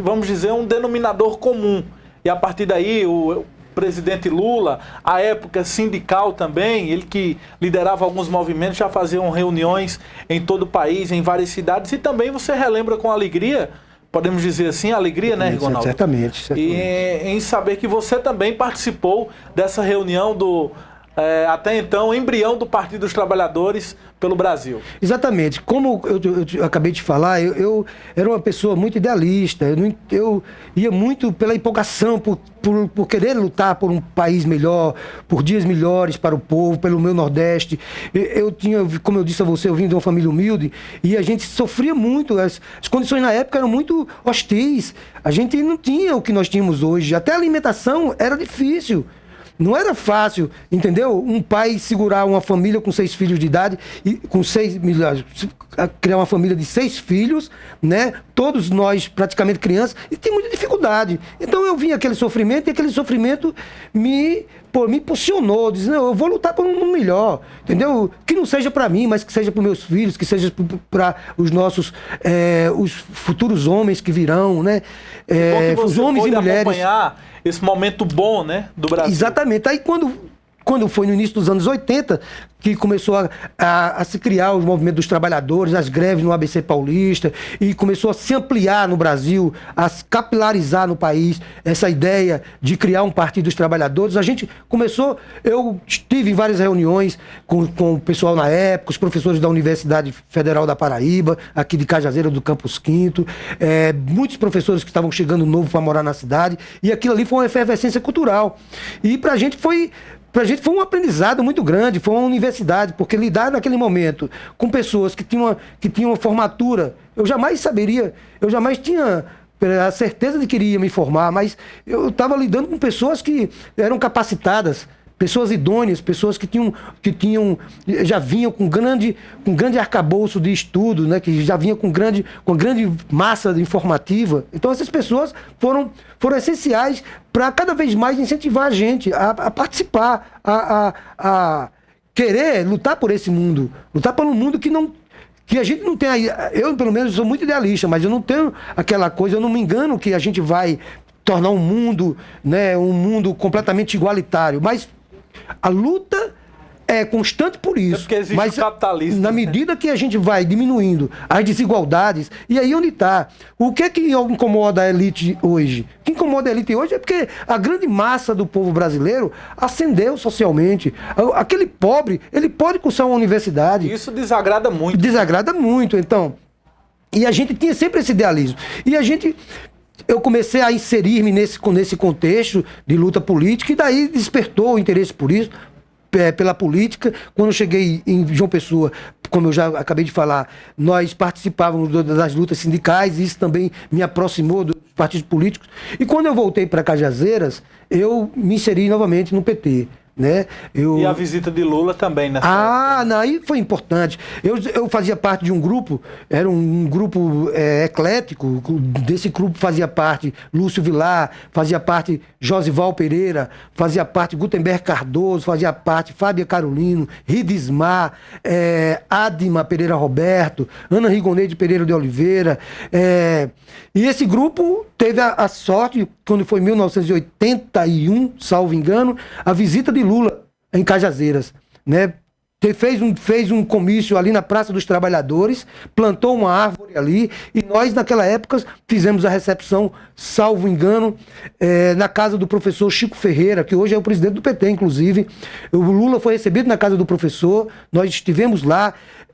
S1: vamos dizer, um denominador comum. E a partir daí o presidente Lula, à época sindical também, ele que liderava alguns movimentos, já faziam reuniões em todo o país, em várias cidades, e também você relembra com alegria, podemos dizer assim, alegria, né, Ronaldo?
S2: Certamente.
S1: E em saber que você também participou dessa reunião até então, embrião do Partido dos Trabalhadores pelo Brasil.
S2: Exatamente. Como eu acabei de falar, eu era uma pessoa muito idealista, eu ia muito pela empolgação, por querer lutar por um país melhor, por dias melhores para o povo, pelo meu Nordeste. Eu tinha, como eu disse a você, eu vim de uma família humilde e a gente sofria muito, as condições na época eram muito hostis, a gente não tinha o que nós tínhamos hoje, até a alimentação era difícil. Não era fácil, entendeu? Um pai segurar uma família com 6 filhos de idade, e com criar uma família de 6 filhos, né? Todos nós praticamente crianças, e tem muita dificuldade. Então eu vi aquele sofrimento, e aquele sofrimento me impulsionou, dizendo, eu vou lutar por um mundo melhor, entendeu? Que não seja para mim, mas que seja para meus filhos, que seja para os nossos, os futuros homens que virão, né? Os homens e mulheres.
S1: Acompanhar esse momento bom, né, do Brasil.
S2: Exatamente. Aí quando foi no início dos anos 80, que começou a se criar os movimentos dos trabalhadores, as greves no ABC Paulista, e começou a se ampliar no Brasil, a se capilarizar no país, essa ideia de criar um Partido dos Trabalhadores, eu estive em várias reuniões com o pessoal na época, os professores da Universidade Federal da Paraíba, aqui de Cajazeira do Campus Quinto, muitos professores que estavam chegando novo para morar na cidade, e aquilo ali foi uma efervescência cultural. E pra gente foi um aprendizado muito grande, foi uma universidade, porque lidar naquele momento com pessoas que tinham uma formatura, eu jamais tinha a certeza de que iria me formar, mas eu estava lidando com pessoas que eram capacitadas, pessoas idôneas, pessoas que já vinham com grande arcabouço de estudo, né, que já vinham com grande massa informativa. Então essas pessoas foram essenciais para cada vez mais incentivar a gente a participar, a querer lutar por esse mundo, lutar por um mundo que a gente não tem aí. Eu, pelo menos, sou muito idealista, mas eu não tenho aquela coisa, eu não me engano que a gente vai tornar um mundo, né, um mundo completamente igualitário, mas a luta é constante por isso.
S1: Porque existe
S2: mas
S1: o capitalismo,
S2: na medida que a gente vai diminuindo as desigualdades, e aí onde está? O que incomoda a elite hoje? O que incomoda a elite hoje é porque a grande massa do povo brasileiro ascendeu socialmente. Aquele pobre, ele pode cursar uma universidade.
S1: Isso desagrada muito.
S2: Desagrada muito, então. E a gente tinha sempre esse idealismo. E eu comecei a inserir-me nesse contexto de luta política, e daí despertou o interesse por isso, pela política. Quando eu cheguei em João Pessoa, como eu já acabei de falar, nós participávamos das lutas sindicais, e isso também me aproximou dos partidos políticos. E quando eu voltei para Cajazeiras, eu me inseri novamente no PT. Né?
S1: E a visita de Lula também nessa época.
S2: Não, aí foi importante. Eu fazia parte de um grupo, era um grupo eclético. Desse grupo fazia parte Lúcio Vilar, fazia parte Josival Pereira, fazia parte Gutenberg Cardoso, fazia parte Fábia Carolino, Ridismar, Adma Pereira Roberto, Ana Rigoneide Pereira de Oliveira. E esse grupo teve a sorte, quando foi em 1981, salvo engano, a visita de Lula em Cajazeiras, né? fez um comício ali na Praça dos Trabalhadores, plantou uma árvore ali, e nós, naquela época, fizemos a recepção, salvo engano, na casa do professor Chico Ferreira, que hoje é o presidente do PT, inclusive. O Lula foi recebido na casa do professor, nós estivemos lá.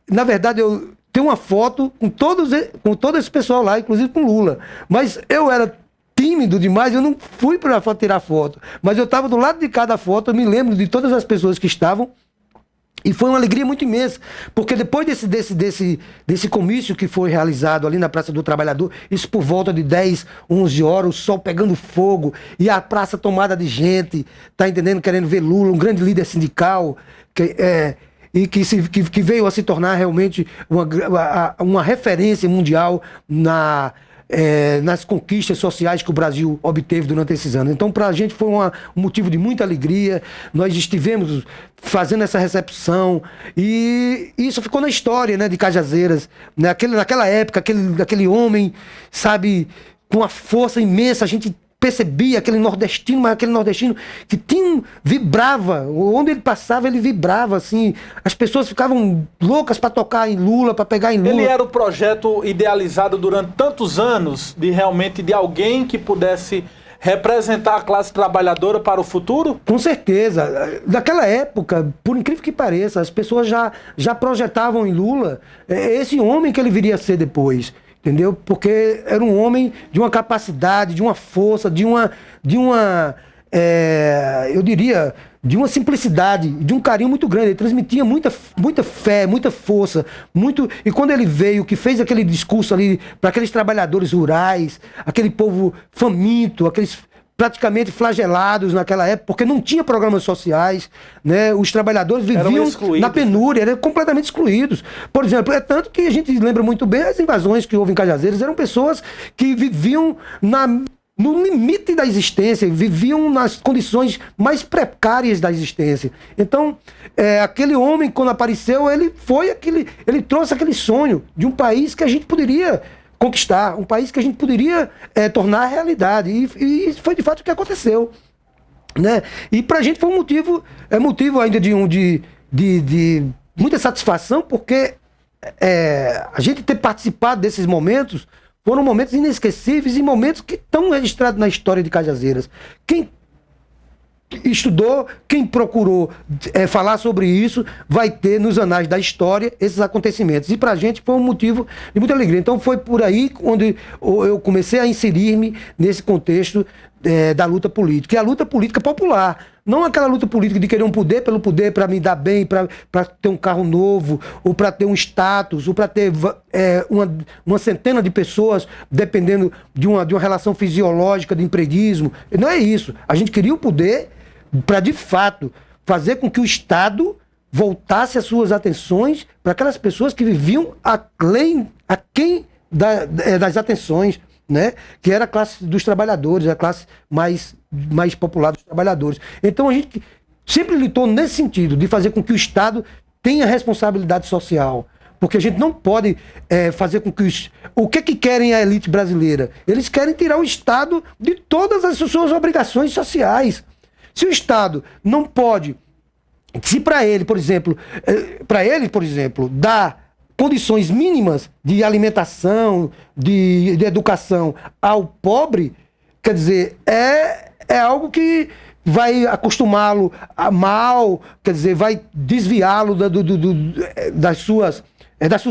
S2: Na verdade, eu tenho uma foto com todo esse pessoal lá, inclusive com Lula. Mas eu era tímido demais, eu não fui para tirar foto. Mas eu estava do lado de cada foto, eu me lembro de todas as pessoas que estavam. E foi uma alegria muito imensa, porque depois desse comício que foi realizado ali na Praça do Trabalhador, isso por volta de 10, 11 horas, o sol pegando fogo, e a praça tomada de gente, tá entendendo, querendo ver Lula, um grande líder sindical, que veio a se tornar realmente uma referência mundial nas conquistas sociais que o Brasil obteve durante esses anos. Então, para a gente foi um motivo de muita alegria. Nós estivemos fazendo essa recepção e isso ficou na história, né, de Cajazeiras. Naquela época, aquele homem, sabe, com uma força imensa, a gente percebia aquele nordestino, mas aquele nordestino que vibrava, onde ele passava ele vibrava, assim, as pessoas ficavam loucas para tocar em Lula, para pegar em Lula.
S1: Ele era o projeto idealizado durante tantos anos de alguém que pudesse representar a classe trabalhadora para o futuro?
S2: Com certeza. Naquela época, por incrível que pareça, as pessoas já projetavam em Lula esse homem que ele viria a ser depois. Entendeu? Porque era um homem de uma capacidade, de uma força, eu diria, de uma simplicidade, de um carinho muito grande. Ele transmitia muita fé, muita força, e quando ele veio, que fez aquele discurso ali para aqueles trabalhadores rurais, aquele povo faminto, aqueles praticamente flagelados naquela época, porque não tinha programas sociais, né? Os trabalhadores viviam na penúria, eram completamente excluídos. Por exemplo, é tanto que a gente lembra muito bem as invasões que houve em Cajazeiras, eram pessoas que viviam no limite da existência, viviam nas condições mais precárias da existência. Então, aquele homem, quando apareceu, ele trouxe aquele sonho de um país que a gente poderia conquistar, um país que a gente poderia tornar realidade, e foi de fato o que aconteceu, né? E pra gente foi motivo ainda de muita satisfação, porque a gente ter participado desses momentos foram momentos inesquecíveis e momentos que estão registrados na história de Cajazeiras. Quem estudou, quem procurou falar sobre isso, vai ter nos anais da história esses acontecimentos. E pra gente foi um motivo de muita alegria. Então foi por aí onde eu comecei a inserir-me nesse contexto da luta política. E a luta política popular. Não aquela luta política de querer um poder pelo poder para me dar bem, para ter um carro novo, ou para ter um status, ou para ter uma centena de pessoas dependendo de uma relação fisiológica de empreguismo. Não é isso. A gente queria o poder para, de fato, fazer com que o Estado voltasse as suas atenções para aquelas pessoas que viviam aquém das atenções, né? Que era a classe dos trabalhadores, a classe mais popular dos trabalhadores. Então a gente sempre lutou nesse sentido, de fazer com que o Estado tenha responsabilidade social. Porque a gente não pode fazer com que o que querem a elite brasileira? Eles querem tirar o Estado de todas as suas obrigações sociais. Se o Estado não pode, se para ele, por exemplo, dá condições mínimas de alimentação, de educação ao pobre, quer dizer, é algo que vai acostumá-lo a mal, quer dizer, vai desviá-lo das suas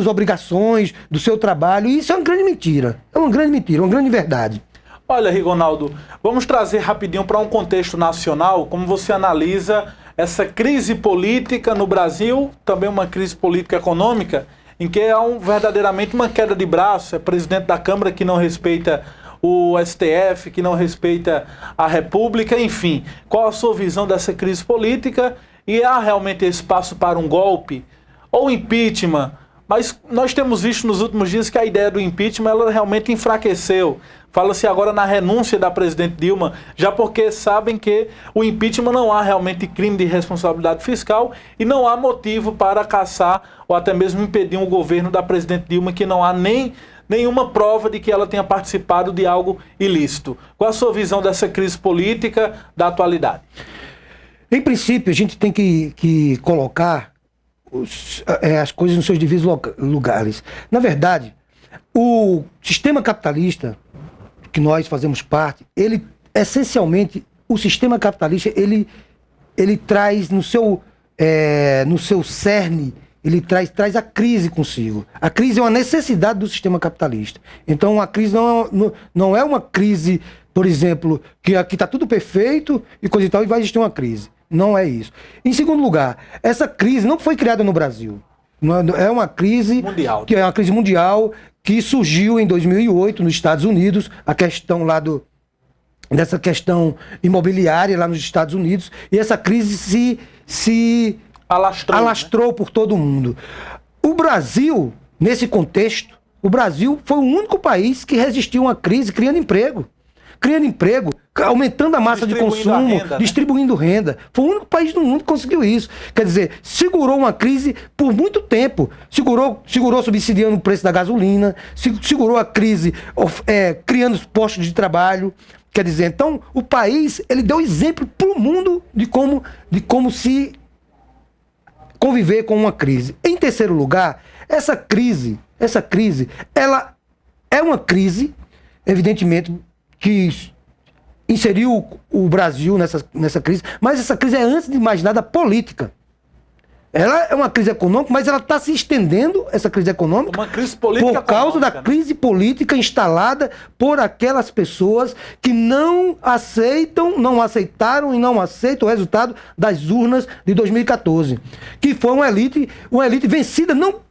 S2: obrigações, do seu trabalho. E isso é uma grande mentira, uma grande verdade.
S1: Olha, Rigonaldo, vamos trazer rapidinho para um contexto nacional, como você analisa essa crise política no Brasil, também uma crise política econômica, em que há verdadeiramente uma queda de braço, é presidente da Câmara que não respeita o STF, que não respeita a República, enfim. Qual a sua visão dessa crise política? E há realmente espaço para um golpe ou impeachment? Mas nós temos visto nos últimos dias que a ideia do impeachment ela realmente enfraqueceu. Fala-se agora na renúncia da presidente Dilma, já porque sabem que o impeachment não há realmente crime de responsabilidade fiscal e não há motivo para caçar ou até mesmo impedir um governo da presidente Dilma, que não há nenhuma prova de que ela tenha participado de algo ilícito. Qual a sua visão dessa crise política da atualidade?
S2: Em princípio, a gente tem que colocar as coisas nos seus devidos lugares. Na verdade, o sistema capitalista, que nós fazemos parte, ele, essencialmente, o sistema capitalista, ele traz no seu cerne, ele traz a crise consigo. A crise é uma necessidade do sistema capitalista. Então, a crise não é uma crise, por exemplo, que aqui está tudo perfeito e coisa e tal, e vai existir uma crise. Não é isso. Em segundo lugar, essa crise não foi criada no Brasil. É uma crise mundial. Que é uma crise mundial que surgiu em 2008 nos Estados Unidos, a questão lá dessa questão imobiliária lá nos Estados Unidos, e essa crise se alastrou, né, por todo mundo. O Brasil, nesse contexto, o Brasil foi o único país que resistiu a uma crise criando emprego, aumentando a massa de consumo, renda, distribuindo renda. Foi o único país do mundo que conseguiu isso. Quer dizer, segurou uma crise por muito tempo. Segurou subsidiando o preço da gasolina, segurou a crise criando postos de trabalho. Quer dizer, então, o país, ele deu exemplo para o mundo de como se conviver com uma crise. Em terceiro lugar, essa crise, ela é uma crise, evidentemente, que inseriu o Brasil nessa crise, mas essa crise é, antes de mais nada, política. Ela é uma crise econômica, mas ela está se estendendo, essa crise econômica,
S1: uma crise política
S2: por causa da crise política instalada por aquelas pessoas que não aceitaram e não aceitam o resultado das urnas de 2014. Que foi uma elite vencida, não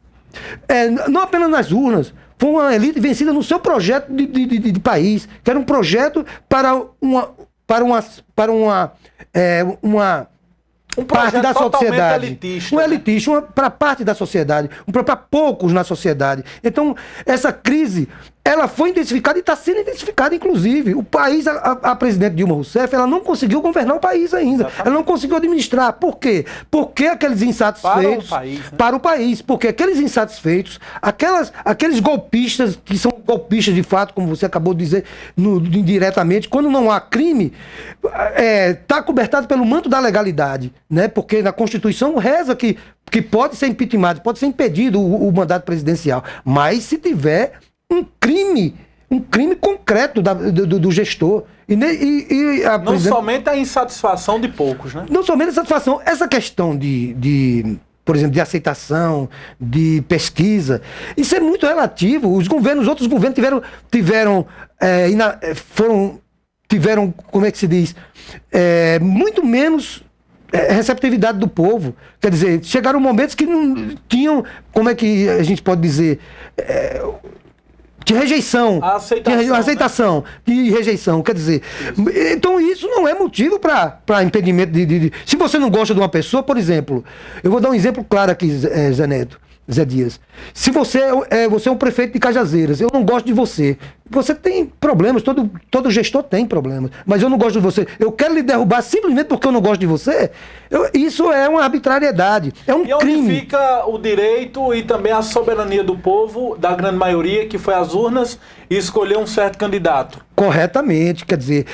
S2: apenas nas urnas, foi uma elite vencida no seu projeto de país, que era um projeto para uma parte da sociedade, elitista, elitista, para parte da sociedade, para poucos na sociedade. Então, essa crise, ela foi intensificada e está sendo intensificada, inclusive. O país, a presidente Dilma Rousseff, ela não conseguiu governar o país ainda. Exatamente. Ela não conseguiu administrar. Por quê? Porque aqueles insatisfeitos... Para o país. Porque aqueles insatisfeitos, aqueles golpistas, que são golpistas de fato, como você acabou de dizer indiretamente, quando não há crime, está cobertado pelo manto da legalidade, né? Porque na Constituição reza que pode ser impeachment, pode ser impedido o mandato presidencial. Mas se tiver um crime concreto do gestor.
S1: Não somente a insatisfação de poucos, né?
S2: Não somente a insatisfação. Essa questão por exemplo, de aceitação, de pesquisa, isso é muito relativo. Outros governos tiveram, como é que se diz, muito menos receptividade do povo. Quer dizer, chegaram momentos que não tinham, como é que a gente pode dizer, de rejeição. Aceitação, né? De rejeição. Quer dizer, então isso não é motivo para impedimento Se você não gosta de uma pessoa, por exemplo, eu vou dar um exemplo claro aqui, Zé Dias. Se você é um prefeito de Cajazeiras, eu não gosto de você. Você tem problemas, todo gestor tem problemas, mas eu não gosto de você. Eu quero lhe derrubar simplesmente porque eu não gosto de você. Isso é uma arbitrariedade, é um crime.
S1: E onde fica o direito e também a soberania do povo, da grande maioria, que foi às urnas, e escolher um certo candidato?
S2: Corretamente, quer dizer,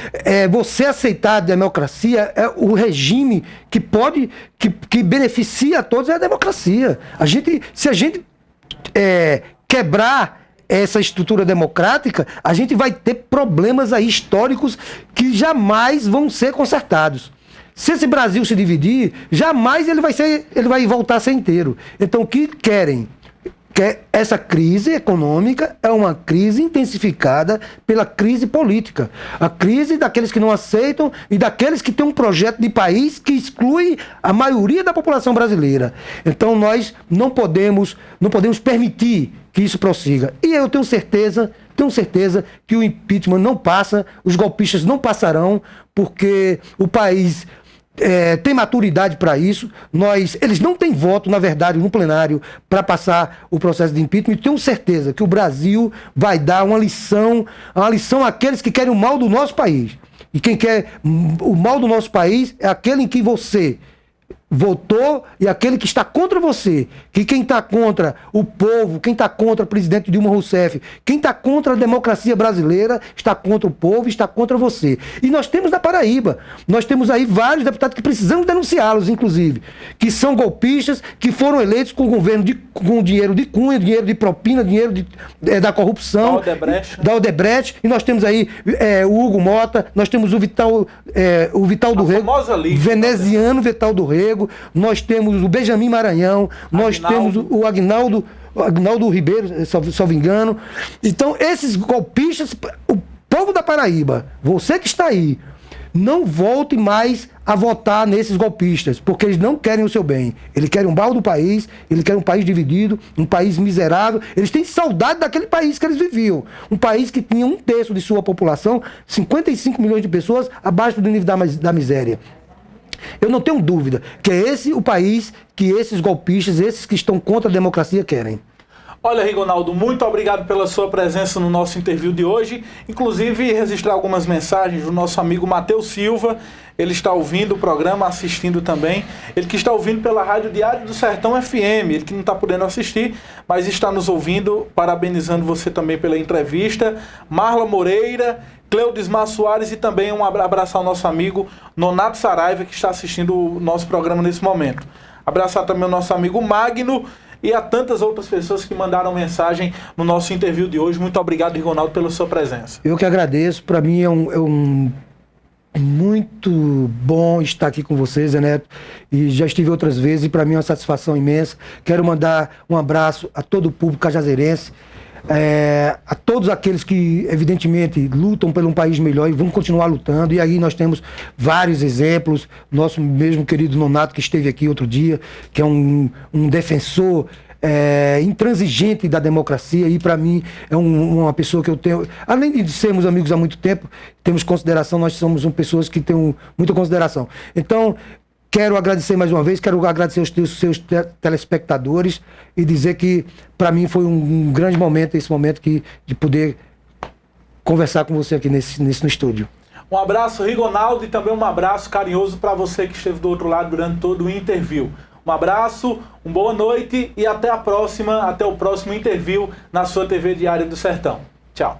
S2: você aceitar a democracia, o regime que beneficia a todos é a democracia. Se a gente quebrar essa estrutura democrática, a gente vai ter problemas aí históricos que jamais vão ser consertados. Se esse Brasil se dividir, jamais ele vai voltar a ser inteiro. Então, o que querem? Essa crise econômica é uma crise intensificada pela crise política. A crise daqueles que não aceitam e daqueles que têm um projeto de país que exclui a maioria da população brasileira. Então nós não podemos permitir que isso prossiga. E eu tenho certeza que o impeachment não passa, os golpistas não passarão, porque o país tem maturidade para isso. Eles não têm voto, na verdade, no plenário para passar o processo de impeachment. Tenho certeza que o Brasil vai dar uma lição àqueles que querem o mal do nosso país. E quem quer o mal do nosso país é aquele em que você votou e aquele que está contra você, que quem está contra o povo, quem está contra o presidente Dilma Rousseff, quem está contra a democracia brasileira, está contra o povo, está contra você. E nós temos na Paraíba, nós temos aí vários deputados que precisamos denunciá-los, inclusive, que são golpistas, que foram eleitos com governo com dinheiro de cunha, dinheiro de propina, dinheiro da corrupção, da Odebrecht, e nós temos aí o Hugo Mota, nós temos o Vital do Rego, veneziano Vital do Rego, nós temos o Benjamin Maranhão, nós temos o Agnaldo Ribeiro, salvo engano. Então, esses golpistas, o povo da Paraíba, você que está aí, não volte mais a votar nesses golpistas, porque eles não querem o seu bem. Eles querem um mal do país, eles querem um país dividido, um país miserável. Eles têm saudade daquele país que eles viviam. Um país que tinha 1/3 de sua população, 55 milhões de pessoas, abaixo do nível da miséria. Eu não tenho dúvida que é esse o país que esses golpistas, esses que estão contra a democracia, querem.
S1: Olha, Rigonaldo, muito obrigado pela sua presença no nosso interview de hoje. Inclusive, registrar algumas mensagens do nosso amigo Matheus Silva. Ele está ouvindo o programa, assistindo também. Ele que está ouvindo pela Rádio Diário do Sertão FM. Ele que não está podendo assistir, mas está nos ouvindo. Parabenizando você também pela entrevista. Marla Moreira, Cleudismar Soares e também um abraço ao nosso amigo Nonato Saraiva, que está assistindo o nosso programa nesse momento. Abraçar também o nosso amigo Magno e a tantas outras pessoas que mandaram mensagem no nosso interview de hoje. Muito obrigado, Rigonaldo, pela sua presença.
S2: Eu que agradeço. Para mim é muito bom estar aqui com vocês, Zé Neto. E já estive outras vezes e para mim é uma satisfação imensa. Quero mandar um abraço a todo o público cajazeirense, a todos aqueles que, evidentemente, lutam por um país melhor e vão continuar lutando. E aí nós temos vários exemplos. Nosso mesmo querido Nonato, que esteve aqui outro dia, que é um defensor intransigente da democracia, e para mim é uma pessoa que eu tenho, além de sermos amigos há muito tempo, temos consideração, nós somos pessoas que têm muita consideração. Então, quero agradecer mais uma vez, quero agradecer aos seus telespectadores e dizer que para mim foi um grande momento, esse momento de poder conversar com você aqui nesse no estúdio.
S1: Um abraço, Rigonaldo, e também um abraço carinhoso para você que esteve do outro lado durante todo o interview. Um abraço, uma boa noite e até a próxima, até o próximo interview na sua TV Diário do Sertão. Tchau.